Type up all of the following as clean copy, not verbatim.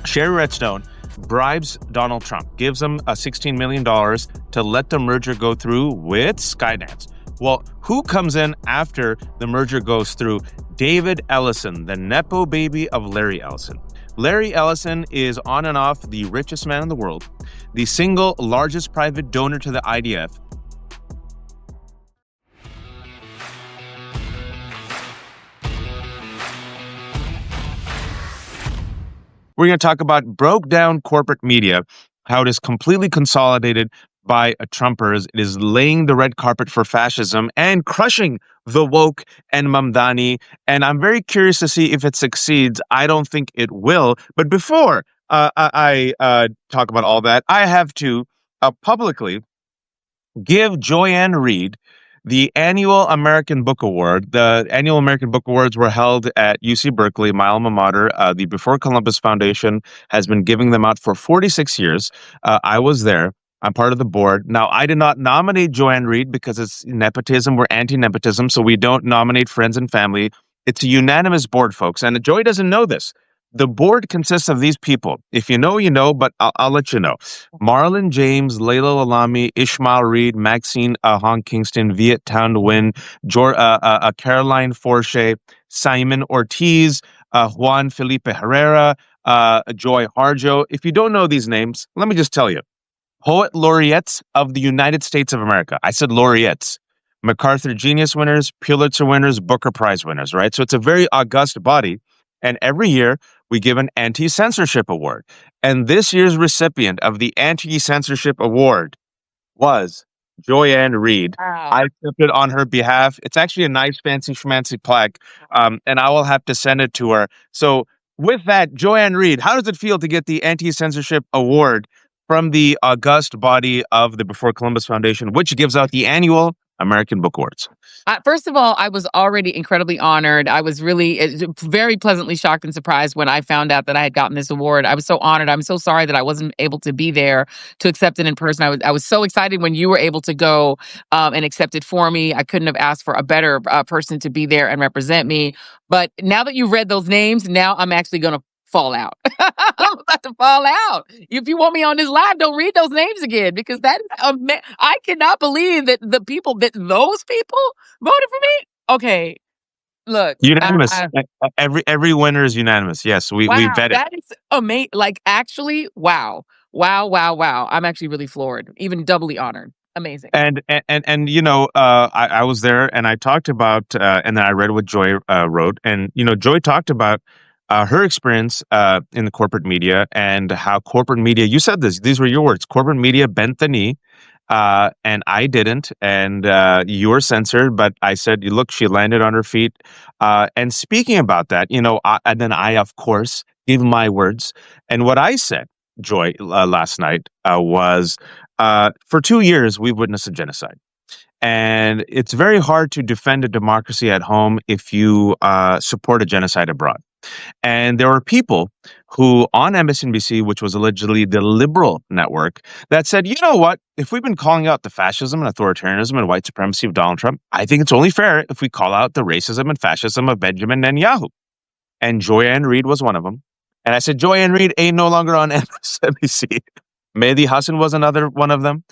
Sherry Redstone bribes Donald Trump, gives him $16 million to let the merger go through with Skydance. Well, who comes in after the merger goes through? David Ellison, the Nepo baby of Larry Ellison. Larry Ellison is on and off the richest man in the world, the single largest private donor to the IDF. We're going to talk about broke down corporate media, how it is completely consolidated by Trumpers. It is laying the red carpet for fascism and crushing the woke and Mamdani. And I'm very curious to see if it succeeds. I don't think it will. But before I talk about all that, I have to publicly give Joy Ann Reid the annual American Book Award. The annual American Book Awards were held at UC Berkeley, my alma mater. The Before Columbus Foundation has been giving them out for 46 years. I was there. I'm part of the board. Now, I did not nominate Joy Ann Reid because it's nepotism. We're anti-nepotism, so we don't nominate friends and family. It's a unanimous board, folks. And Joy doesn't know this. The board consists of these people. If you know, you know, but I'll let you know. Marlon James, Layla Lalami, Ishmael Reed, Maxine Hong Kingston, Viet Town Nguyen, Caroline Forche, Simon Ortiz, Juan Felipe Herrera, Joy Harjo. If you don't know these names, let me just tell you. Poet laureates of the United States of America. I said laureates. MacArthur Genius winners, Pulitzer winners, Booker Prize winners, right? So it's a very august body. And every year, we give an anti-censorship award. And this year's recipient of the anti-censorship award was Joy Ann Reid. Wow. I accepted on her behalf. It's actually a nice, fancy, schmancy plaque, and I will have to send it to her. So with that, Joy Ann Reid, how does it feel to get the anti-censorship award from the august body of the Before Columbus Foundation, which gives out the annual American Book Awards? First of all, I was already incredibly honored. I was really very pleasantly shocked and surprised when I found out that I had gotten this award. I was so honored. I'm so sorry that I wasn't able to be there to accept it in person. I was so excited when you were able to go and accept it for me. I couldn't have asked for a better person to be there and represent me. But now that you've read those names, now I'm actually going to fall out. I'm about to fall out. If you want me on this live, don't read those names again, because that is I cannot believe that those people voted for me. Okay, look, Unanimous. Every winner is unanimous. Yes, we wow, vetted. that is amazing. Like, actually, wow. I'm actually really floored, even doubly honored. Amazing. And you know, I was there and I talked about, and then I read what Joy wrote, and you know, Joy talked about her experience in the corporate media and how corporate media, you said this, these were your words, corporate media bent the knee, and I didn't, and you were censored, but I said, look, she landed on her feet. And speaking about that, you know, and then I, of course, gave my words. And what I said, Joy, last night was, for 2 years, we've witnessed a genocide. And it's very hard to defend a democracy at home if you support a genocide abroad. And there were people who on MSNBC, which was allegedly the liberal network, that said, you know what, if we've been calling out the fascism and authoritarianism and white supremacy of Donald Trump, I think it's only fair if we call out the racism and fascism of Benjamin Netanyahu. And Joy Ann Reid was one of them. And I said, Joy Ann Reid ain't no longer on MSNBC. Mehdi Hassan was another one of them.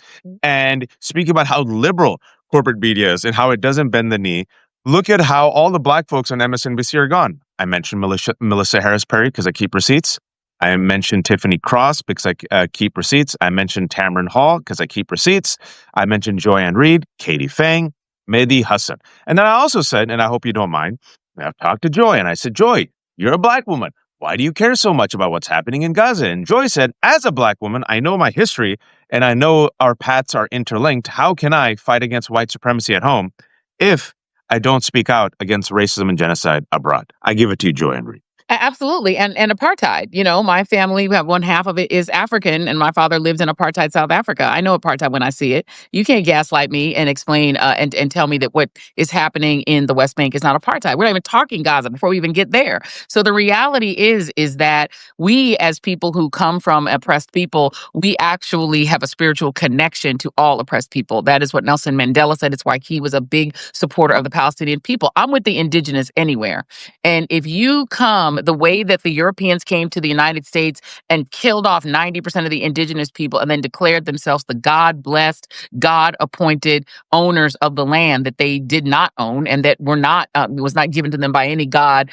And speaking about how liberal corporate media is and how it doesn't bend the knee, look at how all the black folks on MSNBC are gone. I mentioned Melissa Harris Perry because I keep receipts. I mentioned Tiffany Cross because I keep receipts. I mentioned Tamron Hall because I keep receipts. I mentioned Joy Ann Reid, Katie Fang, Mehdi Hassan. And then I also said, and I hope you don't mind, I've talked to Joy and I said, Joy, you're a black woman. Why do you care so much about what's happening in Gaza? And Joy said, as a black woman, I know my history and I know our paths are interlinked. How can I fight against white supremacy at home if I don't speak out against racism and genocide abroad? I give it to you, Joy Ann Reid. Absolutely. And apartheid, you know, my family, one half of it is African, and my father lived in apartheid South Africa. I know apartheid when I see it. You can't gaslight me and explain and tell me that what is happening in the West Bank is not apartheid. We're not even talking Gaza before we even get there. So the reality is that we, as people who come from oppressed people, we actually have a spiritual connection to all oppressed people. That is what Nelson Mandela said. It's why he was a big supporter of the Palestinian people. I'm with the indigenous anywhere. And if you come the way that the Europeans came to the United States and killed off 90% of the indigenous people and then declared themselves the God blessed, God appointed owners of the land that they did not own and that were not was not given to them by any God,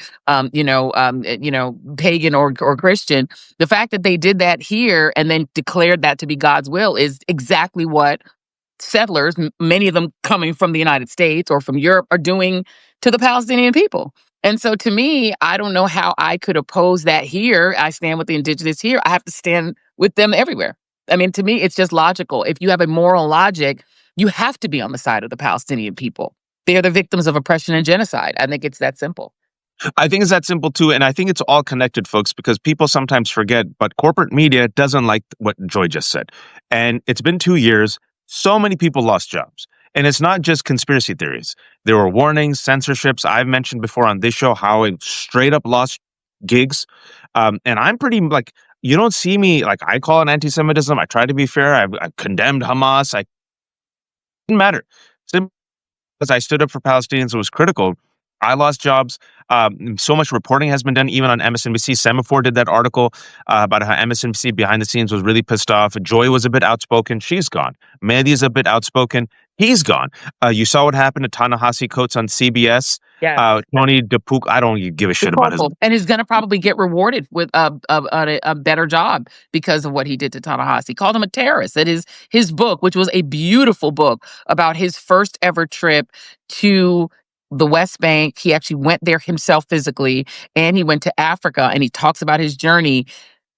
pagan or Christian. The fact that they did that here and then declared that to be God's will is exactly what settlers, many of them coming from the United States or from Europe, are doing to the Palestinian people. And so to me, I don't know how I could oppose that here. I stand with the indigenous here. I have to stand with them everywhere. I mean, to me, it's just logical. If you have a moral logic, you have to be on the side of the Palestinian people. They are the victims of oppression and genocide. I think it's that simple. I think it's that simple too, and I think it's all connected, folks, because people sometimes forget, but corporate media doesn't like what Joy just said. And it's been 2 years. So many people lost jobs. And it's not just conspiracy theories. There were warnings, censorships. I've mentioned before on this show how it straight up lost gigs. And I'm pretty like, you don't see me like, I call it anti-Semitism. I try to be fair. I condemned Hamas. I didn't matter. Because I stood up for Palestinians, it was critical. I lost jobs. So much reporting has been done, even on MSNBC. Semaphore did that article about how MSNBC behind the scenes was really pissed off. Joy was a bit outspoken. She's gone. Mehdi is a bit outspoken. He's gone. You saw what happened to Ta-Nehisi Coates on CBS. Yes. Tony DePuc, I don't give a shit about his. And he's going to probably get rewarded with a better job because of what he did to Ta-Nehisi. He called him a terrorist. That is his book, which was a beautiful book about his first ever trip to the West Bank. He actually went there himself physically, and he went to Africa, and he talks about his journey.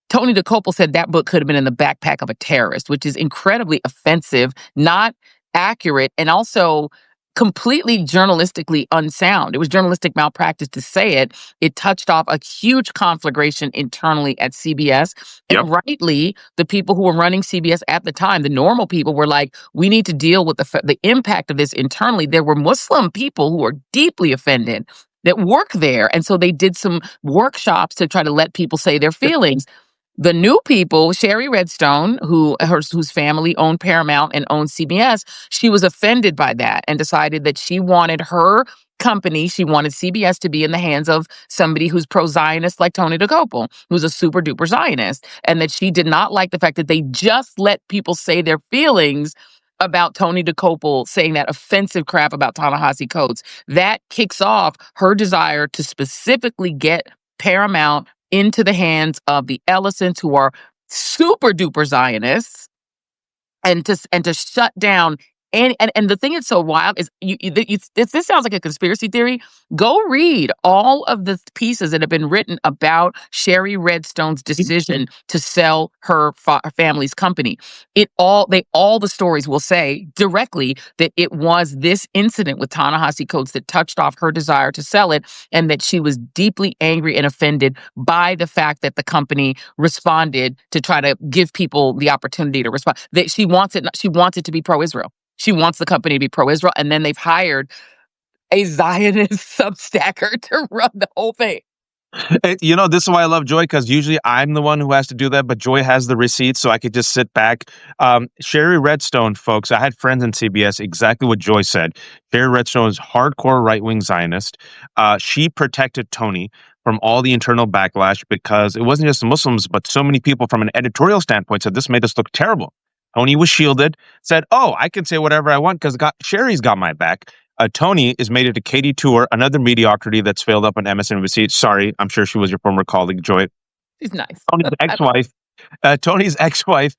Tony DeCopel said that book could have been in the backpack of a terrorist, which is incredibly offensive, not accurate, and also completely journalistically unsound. It was journalistic malpractice to say it. It touched off a huge conflagration internally at CBS. And rightly, the people who were running CBS at the time, the normal people, were like, we need to deal with the impact of this internally. There were Muslim people who were deeply offended that work there. And so they did some workshops to try to let people say their feelings. The new people, Sherry Redstone, whose family owned Paramount and owned CBS, she was offended by that and decided that she wanted her company, she wanted CBS to be in the hands of somebody who's pro-Zionist like Tony DeCopel, who's a super duper Zionist, and that she did not like the fact that they just let people say their feelings about Tony DeCopel saying that offensive crap about Ta-Nehisi Coates. That kicks off her desire to specifically get Paramount into the hands of the Ellisons, who are super duper Zionists, and to shut down. And the thing that's so wild is this sounds like a conspiracy theory. Go read all of the pieces that have been written about Sherry Redstone's decision to sell her family's company. All the stories will say directly that it was this incident with Ta-Nehisi Coates that touched off her desire to sell it, and that she was deeply angry and offended by the fact that the company responded to try to give people the opportunity to respond. That she wants it to be pro-Israel. She wants the company to be pro-Israel, and then they've hired a Zionist substacker to run the whole thing. This is why I love Joy, because usually I'm the one who has to do that, but Joy has the receipts, so I could just sit back. Sherry Redstone, folks, I had friends in CBS, exactly what Joy said. Sherry Redstone is hardcore right-wing Zionist. She protected Tony from all the internal backlash because it wasn't just the Muslims, but so many people from an editorial standpoint said this made us look terrible. Tony was shielded, said, oh, I can say whatever I want because Sherry's got my back. Tony is mated to Katie Tour, another mediocrity that's failed up on MSNBC. Sorry, I'm sure she was your former colleague, Joy. She's nice. Tony's ex-wife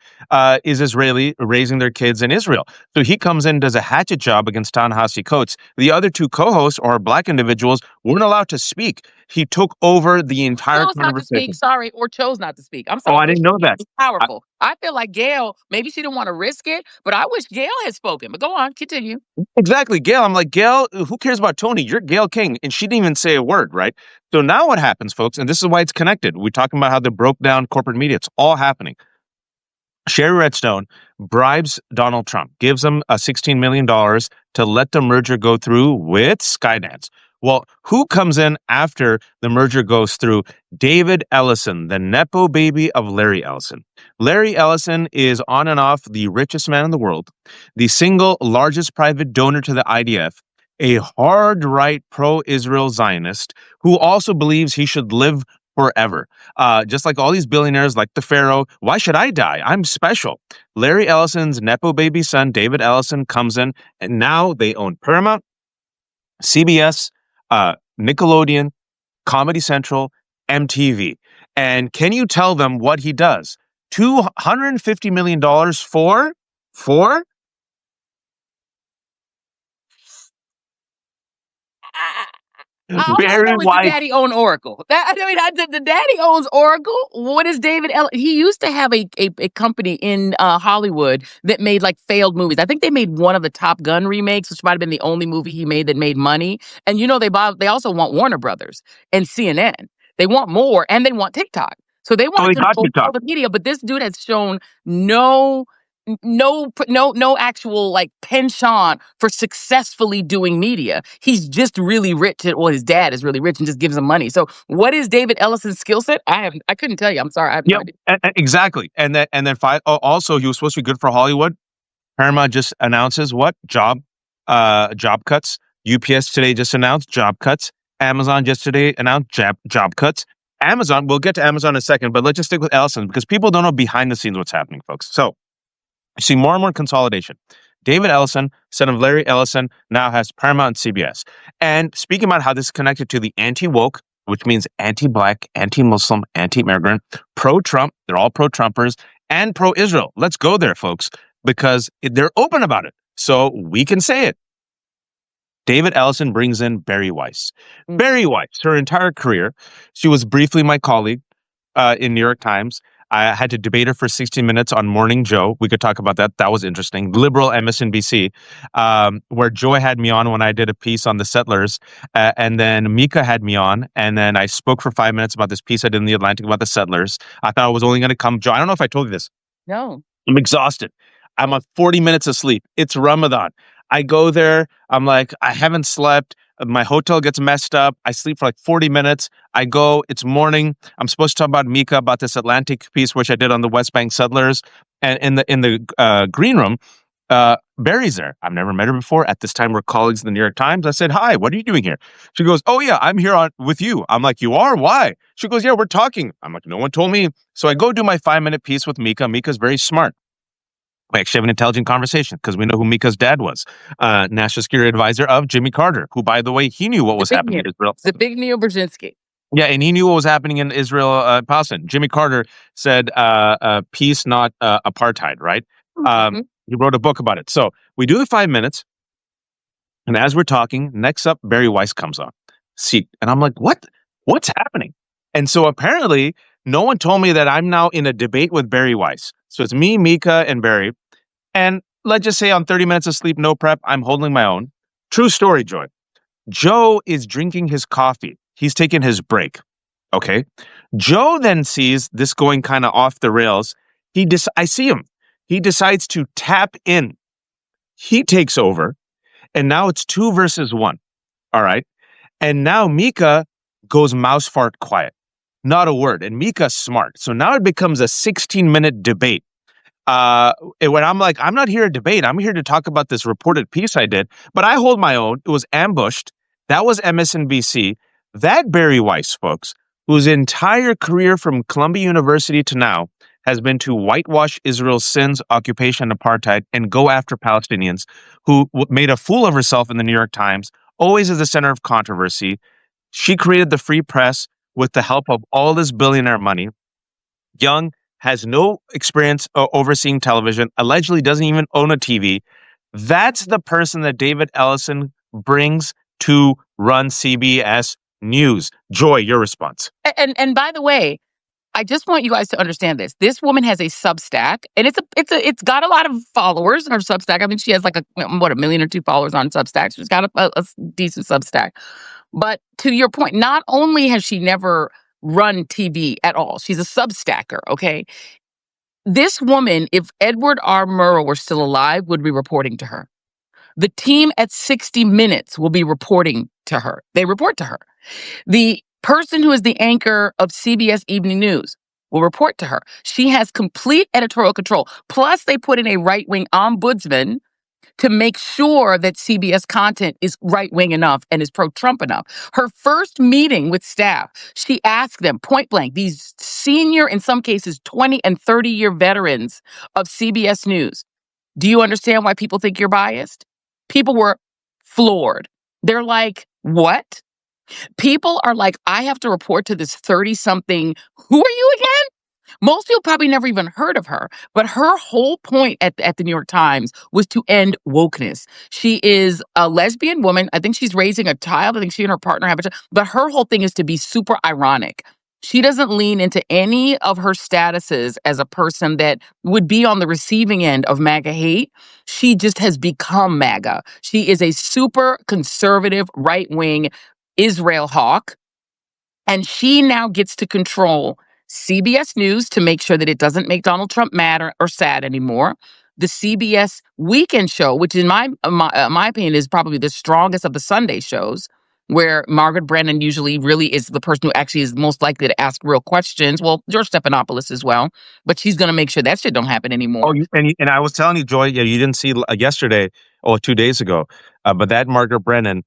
is Israeli, raising their kids in Israel. So he comes in, does a hatchet job against Ta-Nehisi Coates. The other two co-hosts, or black individuals, weren't allowed to speak. He took over the entire conversation. Not to speak, sorry, or chose not to speak. I'm sorry. Oh, I didn't know that. Powerful. I feel like Gail, maybe she didn't want to risk it, but I wish Gail had spoken. But go on, continue. Exactly, Gail. I'm like, Gail, who cares about Tony? You're Gail King. And she didn't even say a word, right? So now what happens, folks, and this is why it's connected. We're talking about how they broke down corporate media. It's all happening. Sherry Redstone bribes Donald Trump, gives him $16 million to let the merger go through with Skydance. Well, who comes in after the merger goes through? David Ellison, the Nepo baby of Larry Ellison. Larry Ellison is on and off the richest man in the world, the single largest private donor to the IDF, a hard right pro-Israel Zionist who also believes he should live forever. Just like all these billionaires, like the Pharaoh, why should I die? I'm special. Larry Ellison's Nepo baby son, David Ellison, comes in, and now they own Paramount, CBS, Nickelodeon, Comedy Central, MTV. And can you tell them what he does? $250 million for All I Barry know is the Weiss. daddy owned Oracle. The daddy owns Oracle. What is David He used to have a company in Hollywood that made like failed movies. I think they made one of the Top Gun remakes, which might have been the only movie he made that made money. And they also want Warner Brothers and CNN. They want more, and they want TikTok. So they Oh, want he to got control all TikTok. the media. But this dude has shown no actual like penchant for successfully doing media. He's just really rich. Well, his dad is really rich and just gives him money. So what is David Ellison's skill set? I couldn't tell you. I'm sorry. I have no Yep, idea. exactly. And then also he was supposed to be good for Hollywood. Paramount just announces what job cuts. UPS today just announced job cuts. Amazon just today announced job cuts. Amazon. We'll get to Amazon in a second, but let's just stick with Ellison because people don't know behind the scenes what's happening, folks. So you see more and more consolidation. David Ellison, son of Larry Ellison, now has Paramount and CBS. And speaking about how this is connected to the anti-woke, which means anti-black, anti-Muslim, anti-immigrant, pro-Trump, they're all pro-Trumpers, and pro-Israel. Let's go there, folks, because they're open about it. So we can say it. David Ellison brings in Barry Weiss. Barry Weiss, her entire career, she was briefly my colleague in New York Times. I had to debate her for 60 minutes on Morning Joe. We could talk about that. That was interesting. Liberal MSNBC, where Joy had me on when I did a piece on the settlers. And then Mika had me on. And then I spoke for 5 minutes about this piece I did in The Atlantic about the settlers. I thought I was only going to come. Joy, I don't know if I told you this. No. I'm exhausted. I'm on 40 minutes of sleep. It's Ramadan. I go there. I'm like, I haven't slept. My hotel gets messed up. I sleep for like 40 minutes. I go. It's morning. I'm supposed to talk about Mika, about this Atlantic piece, which I did on the West Bank settlers. And in the green room, Barry's there. I've never met her before. At this time, we're colleagues in the New York Times. I said, "Hi, what are you doing here?" She goes, "Oh yeah, I'm here with you." I'm like, "You are? Why?" She goes, "Yeah, we're talking." I'm like, "No one told me." So I go do my 5-minute piece with Mika. Mika's very smart. We actually have an intelligent conversation because we know who Mika's dad was, national security advisor of Jimmy Carter, who, by the way, he knew what was happening in Israel. Zbigniew Brzezinski. Yeah, and he knew what was happening in Israel, Palestine. Jimmy Carter said, "Peace, not apartheid." Right? Mm-hmm. He wrote a book about it. So we do the 5 minutes, and as we're talking, next up, Barry Weiss comes on, seat, and I'm like, "What? What's happening?" And so apparently, no one told me that I'm now in a debate with Barry Weiss. So it's me, Mika, and Barry. And let's just say on 30 minutes of sleep, no prep, I'm holding my own. True story, Joy. Joe is drinking his coffee. He's taking his break. Okay. Joe then sees this going kind of off the rails. I see him. He decides to tap in. He takes over. And now it's 2 versus 1. All right. And now Mika goes mouse fart quiet. Not a word. And Mika's smart. So now it becomes a 16-minute debate. When I'm like, I'm not here to debate. I'm here to talk about this reported piece I did, but I hold my own. It was ambushed. That was MSNBC. That Barry Weiss, folks, whose entire career from Columbia University to now has been to whitewash Israel's sins, occupation, apartheid, and go after Palestinians, who made a fool of herself in the New York Times, always is the center of controversy. She created the free press with the help of all this billionaire money. Young, has no experience overseeing television, allegedly doesn't even own a TV. That's the person that David Ellison brings to run CBS News. Joy, your response. And by the way, I just want you guys to understand this. This woman has a Substack, and it's got a lot of followers. Her Substack. I mean, she has like a million or two followers on Substack. She's got a decent Substack. But to your point, not only has she never run TV at all, she's a Substacker. Okay, this woman, if Edward R. Murrow were still alive, would be reporting to her. The team at 60 Minutes will be reporting to her. They report to her. The person who is the anchor of CBS Evening News will report to her. She has complete editorial control. Plus, they put in a right-wing ombudsman to make sure that CBS content is right-wing enough and is pro-Trump enough. Her first meeting with staff, she asked them point blank, these senior, in some cases, 20 and 30-year veterans of CBS News, do you understand why people think you're biased? People were floored. They're like, what? People are like, I have to report to this 30-something. Who are you again? Most people probably never even heard of her, but her whole point at the New York Times was to end wokeness. She is a lesbian woman. I think she's raising a child. I think she and her partner have a child. But her whole thing is to be super ironic. She doesn't lean into any of her statuses as a person that would be on the receiving end of MAGA hate. She just has become MAGA. She is a super conservative, right wing Israel hawk. And she now gets to control CBS News to make sure that it doesn't make Donald Trump mad or sad anymore. The CBS Weekend Show, which in my opinion is probably the strongest of the Sunday shows, where Margaret Brennan usually really is the person who actually is most likely to ask real questions. Well, George Stephanopoulos as well, but she's going to make sure that shit don't happen Oh, anymore. and I was telling you, Joy, yeah, you didn't see yesterday or 2 days ago, but that Margaret Brennan,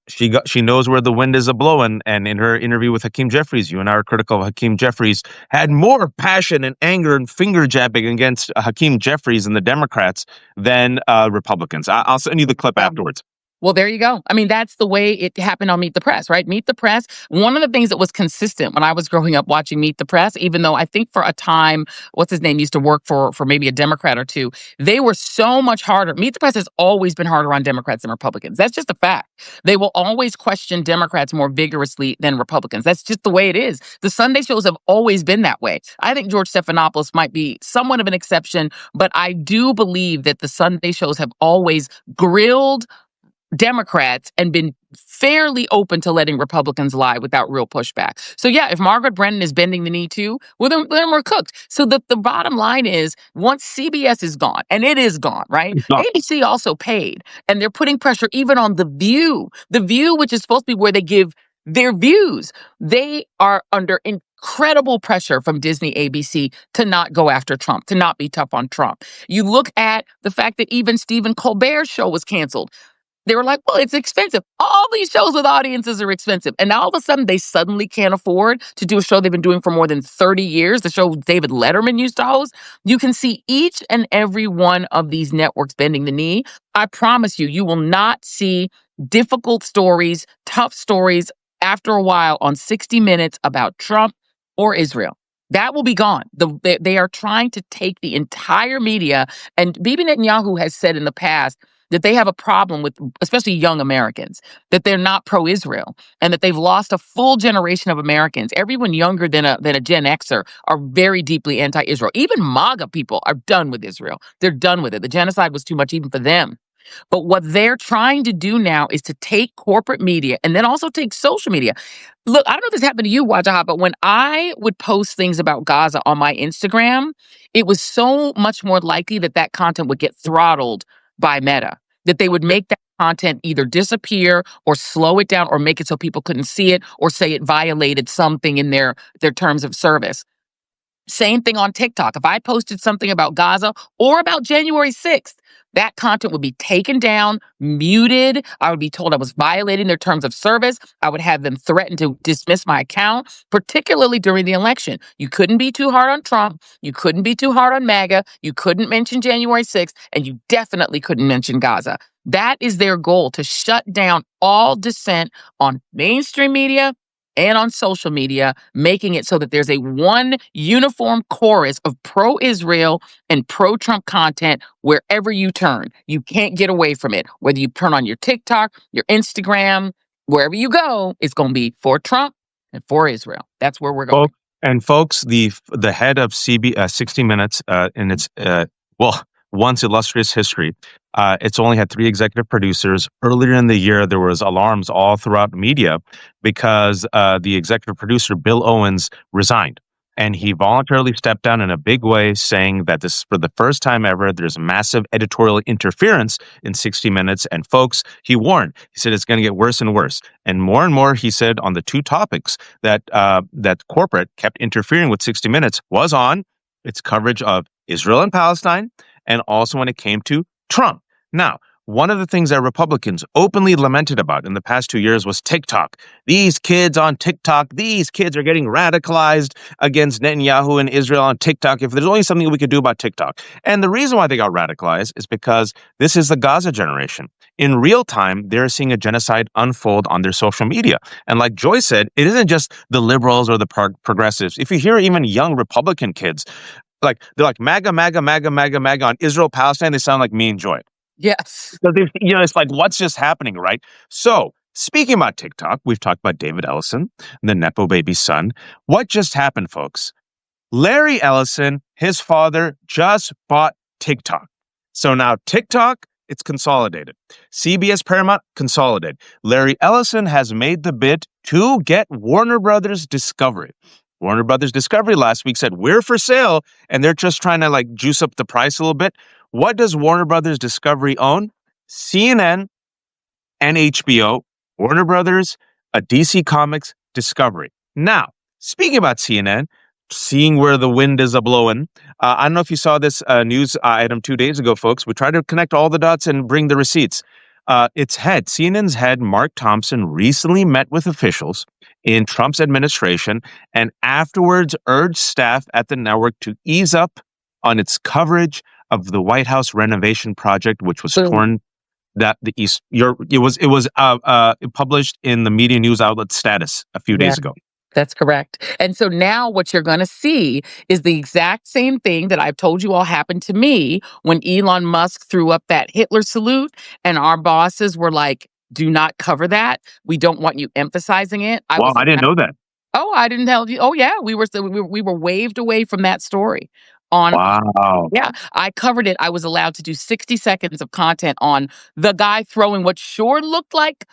she knows where the wind is a blowing, and in her interview with Hakeem Jeffries, you and I are critical of Hakeem Jeffries, had more passion and anger and finger jabbing against Hakeem Jeffries and the Democrats than Republicans. I'll send you the clip afterwards. Well, there you go. I mean, that's the way it happened on Meet the Press, right? Meet the Press. One of the things that was consistent when I was growing up watching Meet the Press, even though I think for a time, what's his name used to work for maybe a Democrat or two, they were so much harder. Meet the Press has always been harder on Democrats than Republicans. That's just a fact. They will always question Democrats more vigorously than Republicans. That's just the way it is. The Sunday shows have always been that way. I think George Stephanopoulos might be somewhat of an exception, but I do believe that the Sunday shows have always grilled Democrats and been fairly open to letting Republicans lie without real pushback. So yeah, if Margaret Brennan is bending the knee too, well then we're cooked. So the bottom line is once CBS is gone, and it is gone, right? No. ABC also paid, and they're putting pressure even on The View. The View, which is supposed to be where they give their views. They are under incredible pressure from Disney ABC to not go after Trump, to not be tough on Trump. You look at the fact that even Stephen Colbert's show was canceled. They were like, well, it's expensive. All these shows with audiences are expensive. And now all of a sudden, they suddenly can't afford to do a show they've been doing for more than 30 years, the show David Letterman used to host. You can see each and every one of these networks bending the knee. I promise you, you will not see difficult stories, tough stories after a while on 60 Minutes about Trump or Israel. That will be gone. They are trying to take the entire media, and Bibi Netanyahu has said in the past that they have a problem with, especially young Americans, that they're not pro-Israel and that they've lost a full generation of Americans. Everyone younger than a Gen Xer are very deeply anti-Israel. Even MAGA people are done with Israel. They're done with it. The genocide was too much even for them. But what they're trying to do now is to take corporate media and then also take social media. Look, I don't know if this happened to you, Wajaha, but when I would post things about Gaza on my Instagram, it was so much more likely that that content would get throttled by Meta, that they would make that content either disappear or slow it down or make it so people couldn't see it or say it violated something in their terms of service. Same thing on TikTok. If I posted something about Gaza or about January 6th, that content would be taken down, muted. I would be told I was violating their terms of service. I would have them threaten to dismiss my account, particularly during the election. You couldn't be too hard on Trump. You couldn't be too hard on MAGA. You couldn't mention January 6th, and you definitely couldn't mention Gaza. That is their goal, to shut down all dissent on mainstream media and on social media, making it so that there's a one uniform chorus of pro-Israel and pro-Trump content wherever you turn. You can't get away from it. Whether you turn on your TikTok, your Instagram, wherever you go, it's going to be for Trump and for Israel. That's where we're going. Folks, the head of 60 Minutes in its once illustrious history, it's only had 3 executive producers. Earlier in the year, there was alarms all throughout media because the executive producer, Bill Owens, resigned. And he voluntarily stepped down in a big way, saying that this is for the first time ever. There's massive editorial interference in 60 Minutes. And folks, he warned. He said it's going to get worse and worse. And more, he said, on the 2 topics that that corporate kept interfering with 60 Minutes was on its coverage of Israel and Palestine, and also when it came to Trump. Now, one of the things that Republicans openly lamented about in the past 2 years was TikTok. These kids on TikTok, these kids are getting radicalized against Netanyahu and Israel on TikTok. If there's only something we could do about TikTok. And the reason why they got radicalized is because this is the Gaza generation. In real time, they're seeing a genocide unfold on their social media. And like Joy said, it isn't just the liberals or the progressives. If you hear even young Republican kids, like they're like MAGA, MAGA, MAGA, MAGA, MAGA on Israel, Palestine, they sound like me and Joy. Yes. So it's like, what's just happening, right? So, speaking about TikTok, we've talked about David Ellison, the Nepo baby's son. What just happened, folks? Larry Ellison, his father, just bought TikTok. So now TikTok, it's consolidated. CBS Paramount, consolidated. Larry Ellison has made the bid to get Warner Brothers Discovery. Warner Brothers Discovery last week said, we're for sale, and they're just trying to like juice up the price a little bit. What does Warner Brothers Discovery own? CNN and HBO, Warner Brothers, a DC Comics, Discovery. Now, speaking about CNN, seeing where the wind is a blowing. I don't know if you saw this news item 2 days ago, folks. We tried to connect all the dots and bring the receipts. CNN's head, Mark Thompson, recently met with officials in Trump's administration and afterwards urged staff at the network to ease up on its coverage of the White House renovation project, which was Boom. torn that the East. It was published in the media news outlet Status a few Yeah. days ago. That's correct. And so now what you're going to see is the exact same thing that I've told you all happened to me when Elon Musk threw up that Hitler salute and our bosses were like, do not cover that. We don't want you emphasizing it. Wow, I didn't know that. Oh, I didn't tell you. Oh, yeah, we were waved away from that story. On Wow, Yeah, I covered it. I was allowed to do 60 seconds of content on the guy throwing what sure looked like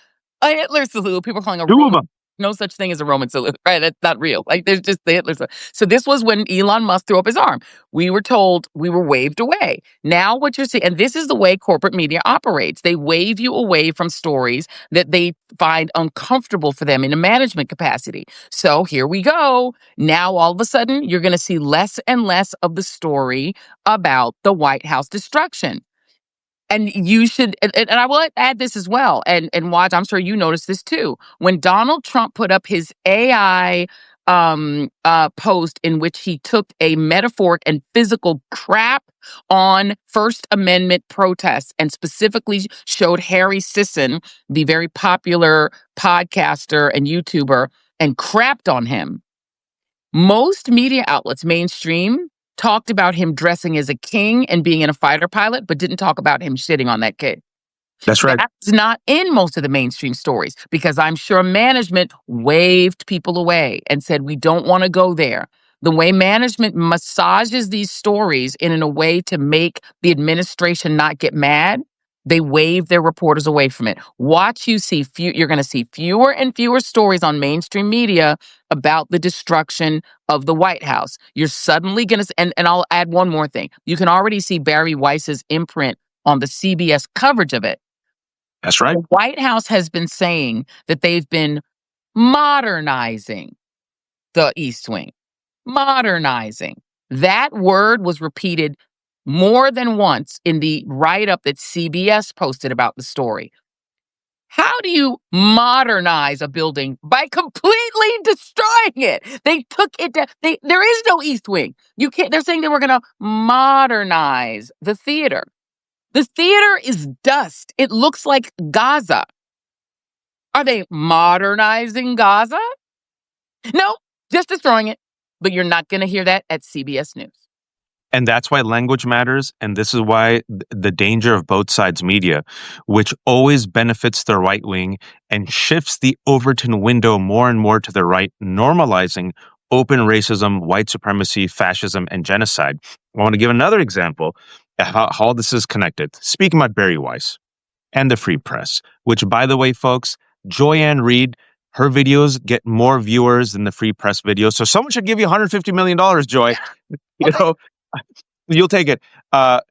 a Hitler salute. People are calling a two of Roman. them. No such thing as a Roman salute, right? That's not real. Like there's just the Hitler salute. So this was when Elon Musk threw up his arm. We were told we were waved away. Now what you're seeing, and this is the way corporate media operates. They wave you away from stories that they find uncomfortable for them in a management capacity. So here we go. Now all of a sudden you're going to see less and less of the story about the White House destruction. And you should, and I will add this as well. And watch, I'm sure you noticed this too. When Donald Trump put up his AI post in which he took a metaphoric and physical crap on First Amendment protests and specifically showed Harry Sisson, the very popular podcaster and YouTuber, and crapped on him. Most media outlets, mainstream, talked about him dressing as a king and being in a fighter pilot, but didn't talk about him shitting on that kid. That's right. That's not in most of the mainstream stories because I'm sure management waved people away and said, we don't want to go there. The way management massages these stories in a way to make the administration not get mad, they wave their reporters away from it. You're going to see fewer and fewer stories on mainstream media about the destruction of the White House. You're suddenly going to, and I'll add one more thing. You can already see Barry Weiss's imprint on the CBS coverage of it. That's right. The White House has been saying that they've been modernizing the East Wing. Modernizing. That word was repeated more than once in the write-up that CBS posted about the story. How do you modernize a building? By completely destroying it. They took it down. There is no East Wing. You can't. They're saying they were going to modernize the theater. The theater is dust. It looks like Gaza. Are they modernizing Gaza? No, just destroying it. But you're not going to hear that at CBS News. And that's why language matters. And this is why the danger of both sides media, which always benefits the right wing and shifts the Overton window more and more to the right, normalizing open racism, white supremacy, fascism, and genocide. I want to give another example of how this is connected. Speaking about Barry Weiss and the Free Press, which, by the way, folks, Joy Ann Reid, her videos get more viewers than the Free Press videos. So someone should give you $150 million, Joy. You know, you'll take it.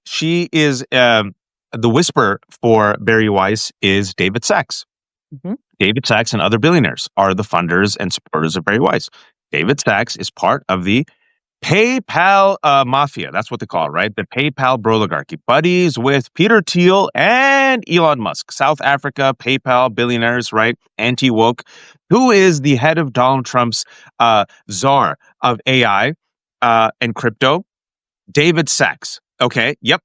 She is the whisper for Barry Weiss is David Sachs. Mm-hmm. David Sachs and other billionaires are the funders and supporters of Barry Weiss. David Sachs is part of the PayPal mafia. That's what they call it, right? The PayPal oligarchy. Buddies with Peter Thiel and Elon Musk. South Africa, PayPal billionaires, right? Anti-woke. Who is the head of Donald Trump's czar of AI and crypto? David Sachs. Okay. Yep.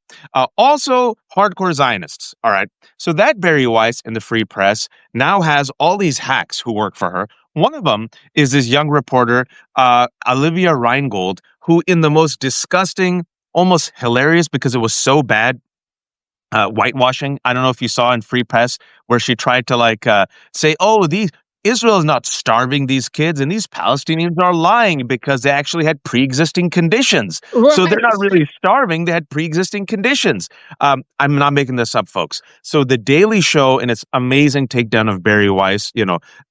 Also, hardcore Zionists. All right. So that Barry Weiss in the Free Press now has all these hacks who work for her. One of them is this young reporter, Olivia Reingold, who, in the most disgusting, almost hilarious because it was so bad, whitewashing. I don't know if you saw in Free Press where she tried to say, "Oh, these Israel is not starving these kids, and these Palestinians are lying because they actually had pre-existing conditions. So they're not Right. really starving; they had pre-existing conditions." I'm not making this up, folks. So the Daily Show, in its amazing takedown of Barry Weiss,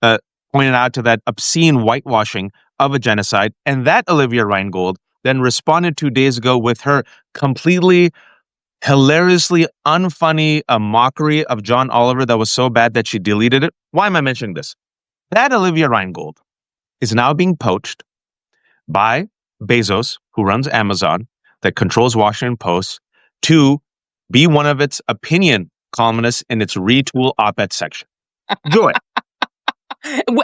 uh, pointed out to that obscene whitewashing of a genocide, and that Olivia Reingold then responded 2 days ago with her completely hilariously unfunny mockery of John Oliver that was so bad that she deleted it. Why am I mentioning this? That Olivia Reingold is now being poached by Bezos, who runs Amazon, that controls Washington Post, to be one of its opinion columnists in its retool op-ed section. Joy.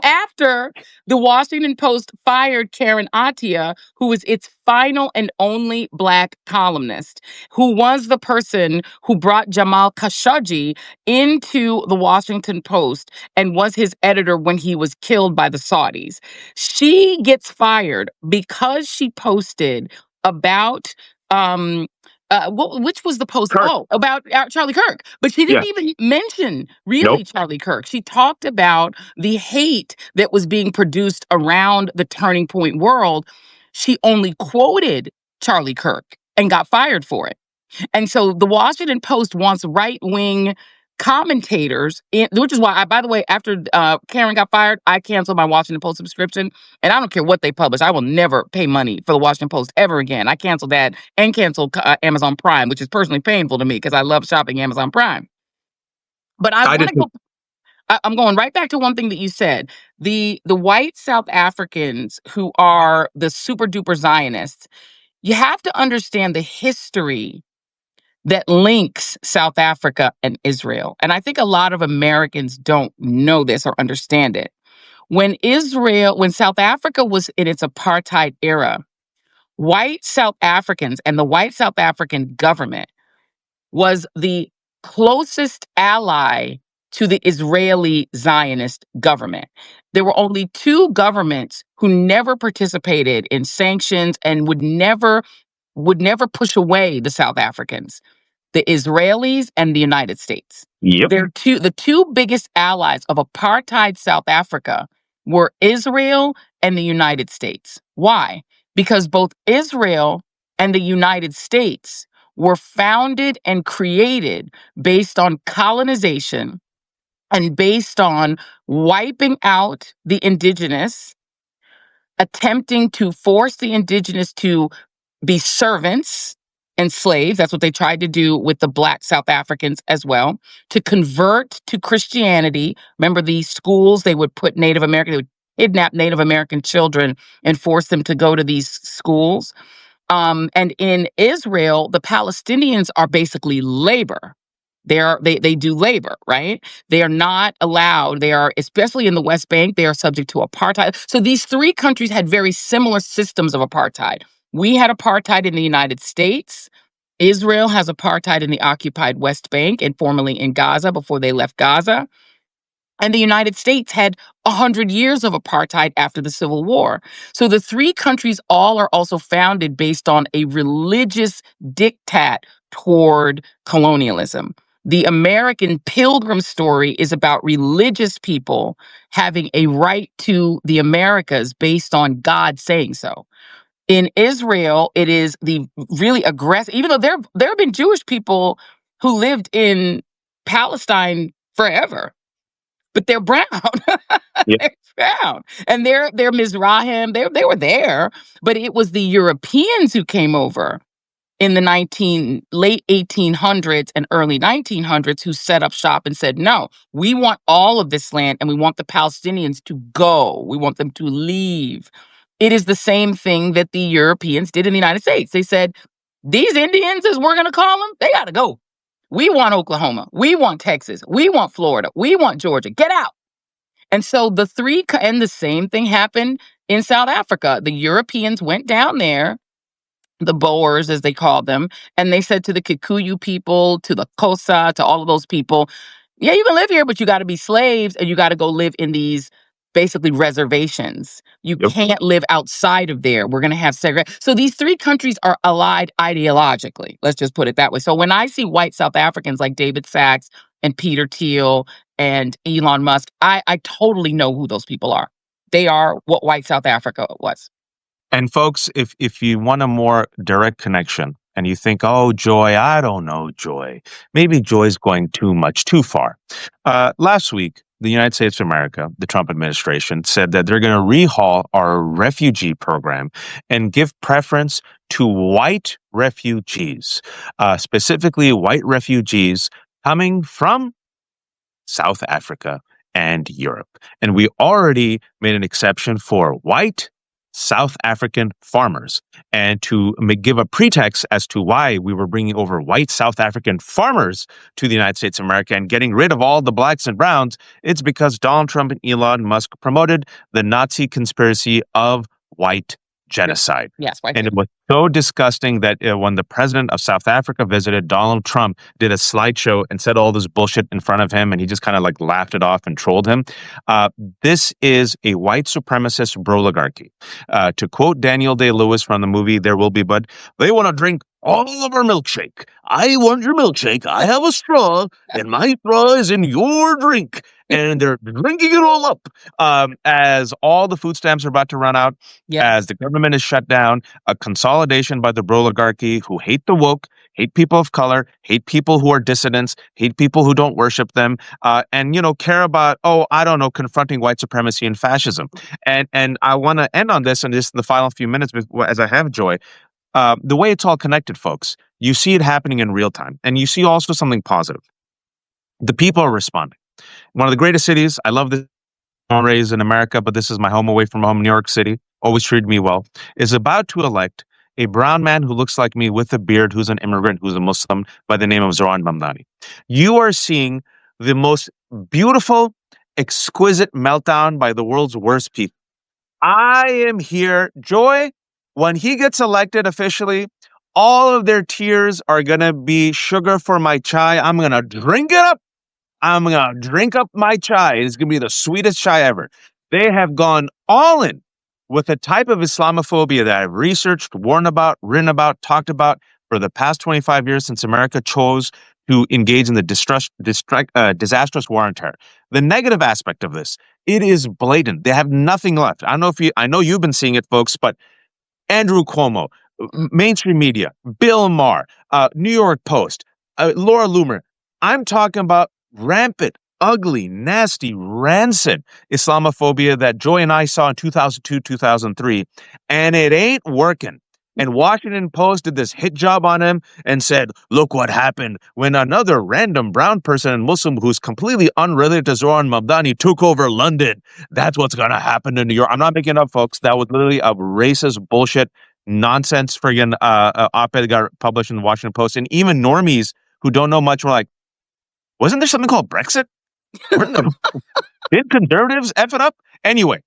After the Washington Post fired Karen Attiah, who was its final and only Black columnist, who was the person who brought Jamal Khashoggi into the Washington Post and was his editor when he was killed by the Saudis. She gets fired because she posted about which was the post? Kirk. Oh, about Charlie Kirk. But she Yeah. didn't even mention Nope. really Charlie Kirk. She talked about the hate that was being produced around the Turning Point world. She only quoted Charlie Kirk and got fired for it. And so the Washington Post wants right wing commentators, which is why, by the way, after Karen got fired, I canceled my Washington Post subscription. And I don't care what they publish. I will never pay money for the Washington Post ever again. I canceled that and canceled Amazon Prime, which is personally painful to me because I love shopping Amazon Prime. But I I want did. to go. I'm going right back to one thing that you said. The white South Africans who are the super duper Zionists, you have to understand the history that links South Africa and Israel. And I think a lot of Americans don't know this or understand it. When South Africa was in its apartheid era, white South Africans and the white South African government was the closest ally to the Israeli Zionist government. There were only two governments who never participated in sanctions and would never push away the South Africans: the Israelis and the United States. Yep. The two biggest allies of apartheid South Africa were Israel and the United States. Why? Because both Israel and the United States were founded and created based on colonization and based on wiping out the indigenous, attempting to force the indigenous to be servants and slaves. That's what they tried to do with the Black South Africans as well, to convert to Christianity. Remember these schools, they would put Native American, they would kidnap Native American children and force them to go to these schools. And in Israel, the Palestinians are basically labor. They do labor, right? They are not allowed. They are, especially in the West Bank, they are subject to apartheid. So these three countries had very similar systems of apartheid. We had apartheid in the United States. Israel has apartheid in the occupied West Bank and formerly in Gaza before they left Gaza. And the United States had 100 years of apartheid after the Civil War. So the three countries all are also founded based on a religious diktat toward colonialism. The American pilgrim story is about religious people having a right to the Americas based on God saying so. In Israel, it is the really aggressive, even though there have been Jewish people who lived in Palestine forever, but they're brown. Yep. They're brown. And they're Mizrahim. They were there, but it was the Europeans who came over in the late 1800s and early 1900s who set up shop and said, no, we want all of this land and we want the Palestinians to go. We want them to leave. It is the same thing that the Europeans did in the United States. They said, these Indians, as we're going to call them, they got to go. We want Oklahoma. We want Texas. We want Florida. We want Georgia. Get out. And so and the same thing happened in South Africa. The Europeans went down there, the Boers, as they called them, and they said to the Kikuyu people, to the Xhosa, to all of those people, yeah, you can live here, but you got to be slaves and you got to go live in these basically reservations. You Yep. can't live outside of there. We're going to have segregation. So these three countries are allied ideologically. Let's just put it that way. So when I see white South Africans like David Sachs and Peter Thiel and Elon Musk, I totally know who those people are. They are what white South Africa was. And folks, if you want a more direct connection and you think, oh, Joy, I don't know, Joy, maybe Joy's going too far. Last week, the United States of America, the Trump administration, said that they're going to rehaul our refugee program and give preference to white refugees, specifically white refugees coming from South Africa and Europe. And we already made an exception for white South African farmers. And to give a pretext as to why we were bringing over white South African farmers to the United States of America and getting rid of all the blacks and browns, it's because Donald Trump and Elon Musk promoted the Nazi conspiracy of white genocide. Yes, white. And it was so disgusting that when the president of South Africa visited, Donald Trump did a slideshow and said all this bullshit in front of him, and he just kind of like laughed it off and trolled him. This is a white supremacist broligarchy. To quote Daniel Day-Lewis from the movie There Will Be Blood, they want to drink all of our milkshake. I want your milkshake. I have a straw, and my straw is in your drink. And they're drinking it all up as all the food stamps are about to run out, as the government is shut down, a consolidation by the broligarchy who hate the woke, hate people of color, hate people who are dissidents, hate people who don't worship them, and care about, I don't know, confronting white supremacy and fascism. And I want to end on this, and this in the final few minutes, as I have Joy. The way it's all connected, folks, you see it happening in real time, and you see also something positive. The people are responding. One of the greatest cities, I love this, born and raised in America, but this is my home away from home, New York City, always treated me well, is about to elect a brown man who looks like me with a beard, who's an immigrant, who's a Muslim, by the name of Zohran Mamdani. You are seeing the most beautiful, exquisite meltdown by the world's worst people. I am here, Joy, when he gets elected officially, all of their tears are going to be sugar for my chai. I'm going to drink it up. I'm going to drink up my chai. It's going to be the sweetest chai ever. They have gone all in with a type of Islamophobia that I've researched, warned about, written about, talked about for the past 25 years since America chose to engage in the disastrous war on terror. The negative aspect of this, it is blatant. They have nothing left. I know you've been seeing it, folks, but Andrew Cuomo, mainstream media, Bill Maher, New York Post, Laura Loomer. I'm talking about rampant, ugly, nasty, rancid Islamophobia that Joy and I saw in 2002, 2003, and it ain't working. And Washington Post did this hit job on him and said, look what happened when another random brown person and Muslim who's completely unrelated to Zohran Mamdani took over London. That's what's going to happen in New York. I'm not making it up, folks. That was literally a racist bullshit nonsense friggin' op-ed that got published in the Washington Post. And even normies who don't know much were like, wasn't there something called Brexit? Did conservatives F it up? Anyway,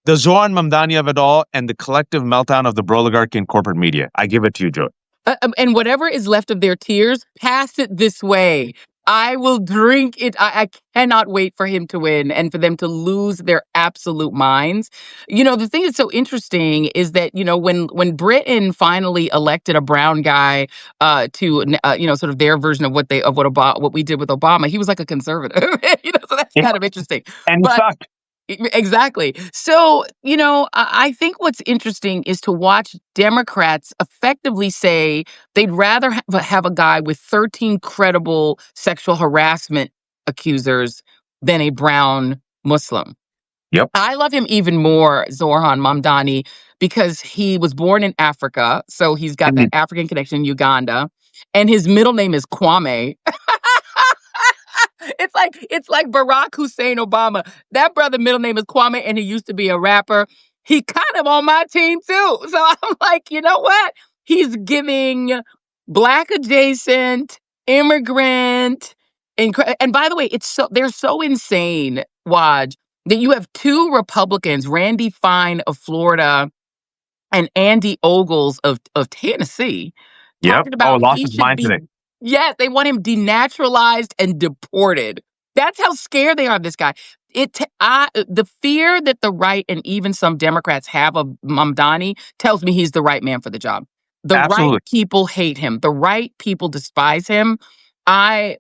the Zohran Mamdani of it all and the collective meltdown of the broligarchy and corporate media. I give it to you, Joe. And whatever is left of their tears, pass it this way. I will drink it. I cannot wait for him to win and for them to lose their absolute minds. The thing that's so interesting is that, when Britain finally elected a brown guy to, sort of their version of what we did with Obama, he was like a conservative. So that's kind of interesting. And he sucked. Exactly. So, I think what's interesting is to watch Democrats effectively say they'd rather have a guy with 13 credible sexual harassment accusers than a brown Muslim. Yep. I love him even more, Zohran Mamdani, because he was born in Africa. So he's got that African connection in Uganda. And his middle name is Kwame. It's like Barack Hussein Obama. That brother middle name is Kwame, and he used to be a rapper. he kind of on my team too. So I'm like, you know what? He's giving black adjacent, immigrant, and by the way, they're so insane, Waj, that you have two Republicans, Randy Fine of Florida and Andy Ogles of Tennessee, Yep. talking Oh, about lost he his should mind be, today. yes, they want him denaturalized and deported. That's how scared they are of this guy. The fear that the right and even some Democrats have of Mamdani tells me he's the right man for the job. The right Absolutely. people hate him. The right people despise him. I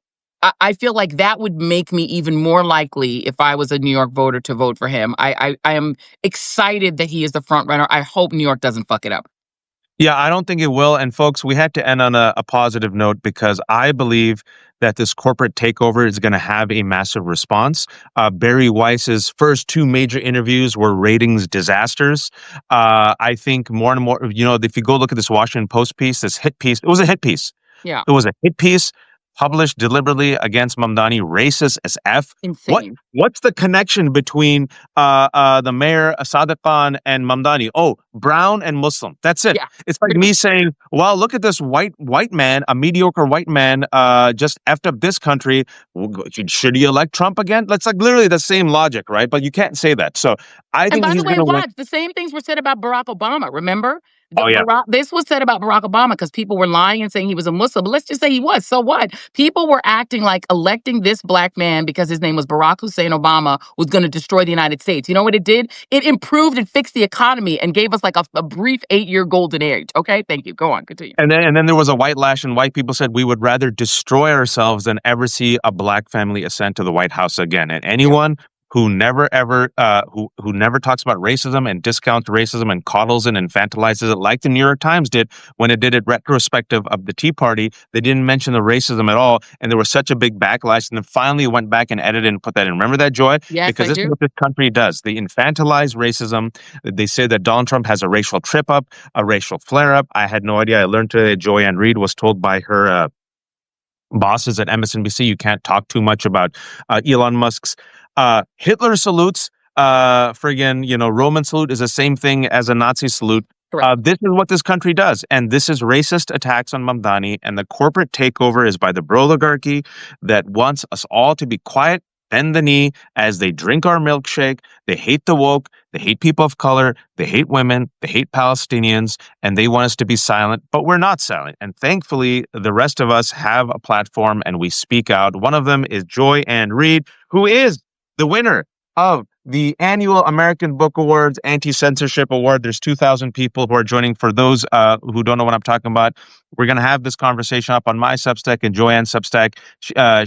I feel like that would make me even more likely, if I was a New York voter, to vote for him. I am excited that he is the front runner. I hope New York doesn't fuck it up. Yeah, I don't think it will. And folks, we had to end on a positive note because I believe that this corporate takeover is going to have a massive response. Barry Weiss's first two major interviews were ratings disasters. I think more and more, if you go look at this Washington Post piece, this hit piece, it was a hit piece. Yeah, It was a hit piece published deliberately against Mamdani, racist as F. insane. What's the connection between the mayor Sadiq Khan and Mamdani? Oh, brown and Muslim. That's it. Yeah, It's like pretty me much. saying, "Well, look at this white man, a mediocre white man, just effed up this country. Should he elect Trump again?" That's like literally the same logic, right? But you can't say that. So I And think by the he's going way, to win. watch, the same things were said about Barack Obama. Remember? Oh yeah. This was said about Barack Obama because people were lying and saying he was a Muslim. But let's just say he was. So what? People were acting like electing this black man because his name was Barack Hussein Obama was going to destroy the United States. You know what it did? It improved and fixed the economy and gave us like a brief 8-year golden age. Okay, thank you. Go on, continue. And then there was a white lash, and white people said we would rather destroy ourselves than ever see a black family ascend to the White House again. And Yeah, anyone who never ever who never talks about racism and discounts racism and coddles it and infantilizes it like the New York Times did when it did it retrospective of the Tea Party, they didn't mention the racism at all, and there was such a big backlash. And then finally went back and edited and put that in. Remember that, Joy? yes, Because I this is do. what this country does. They infantilize racism. They say that Donald Trump has a racial trip up, a racial flare up. I had no idea. I learned today that Joy Ann Reid was told by her bosses at MSNBC you can't talk too much about Elon Musk's Hitler salutes. Friggin', Roman salute is the same thing as a Nazi salute. Correct. This is what this country does. And this is racist attacks on Mamdani. And the corporate takeover is by the oligarchy that wants us all to be quiet, bend the knee as they drink our milkshake. They hate the woke. They hate people of color. They hate women. They hate Palestinians. And they want us to be silent. But we're not silent. And thankfully, the rest of us have a platform and we speak out. One of them is Joy Ann Reid, who is the winner of the annual American Book Awards Anti-Censorship Award. There's 2,000 people who are joining. For those who don't know what I'm talking about, we're going to have this conversation up on my Substack and Joanne's Substack.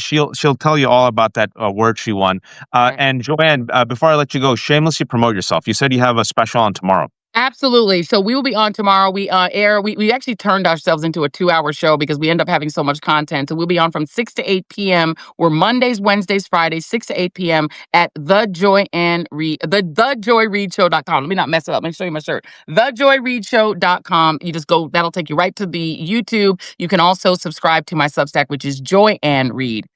She'll tell you all about that award she won. Right. And Joanne, before I let you go, shamelessly promote yourself. You said you have a special on tomorrow. Absolutely. So we will be on tomorrow. We actually turned ourselves into a 2-hour show because we end up having so much content. So we'll be on from 6 to 8 p.m. We're Mondays, Wednesdays, Fridays, 6 to 8 p.m. at thejoyreadshow.com. Let me not mess it up. Let me show you my shirt. Thejoyreadshow.com. You just go, that'll take you right to the YouTube. You can also subscribe to my Substack, which is joyannreid.com.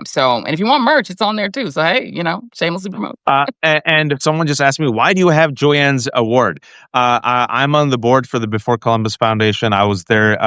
So, and if you want merch, it's on there too. So, hey, shamelessly promote. And someone just asked me, why do you have Joanne's award? I'm on the board for the Before Columbus Foundation. I was there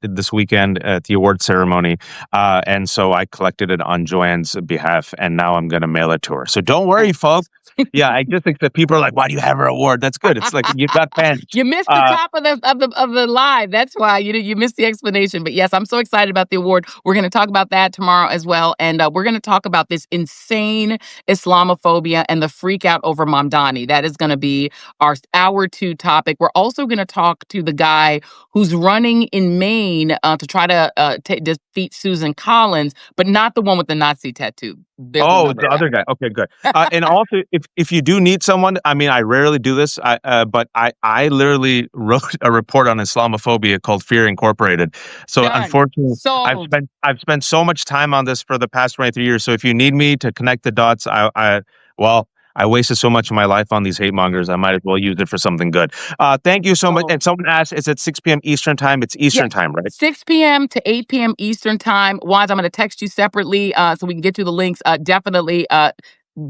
this weekend at the award ceremony. And so I collected it on Joanne's behalf. And now I'm going to mail it to her. So don't worry, folks. Yeah, I just think that people are like, why do you have her award? That's good. It's like you've got fans. You missed the Uh, top of the live. That's why you missed the explanation. But yes, I'm so excited about the award. We're going to talk about that tomorrow as well, and we're going to talk about this insane Islamophobia and the freak out over Mamdani. That is going to be our hour 2 topic. We're also going to talk to the guy who's running in Maine to try to defeat Susan Collins, but not the one with the Nazi tattoo. There's Oh, another the guy. other guy. Okay, good. And also, if you do need someone, I mean, I rarely do this, but I literally wrote a report on Islamophobia called Fear Incorporated. So Done. unfortunately, Sold. I've spent so much time on this for the past 23 years. So if you need me to connect the dots, I wasted so much of my life on these hate mongers. I might as well use it for something good. Thank you so much. Sold. And someone asked, it's at 6 p.m. Eastern time. It's Eastern Yes. time, right? 6 p.m. to 8 p.m. Eastern time. Wise, I'm going to text you separately so we can get you the links. Definitely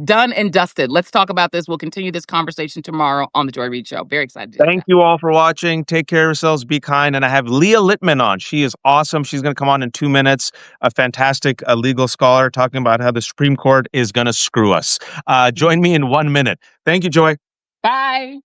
done and dusted. Let's talk about this. We'll continue this conversation tomorrow on the Joy Reid Show. Very excited to do Thank that. you all for watching. Take care of yourselves. Be kind. And I have Leah Littman on. She is awesome. She's going to come on in 2 minutes. A fantastic legal scholar talking about how the Supreme Court is going to screw us. Join me in 1 minute. Thank you, Joy. Bye.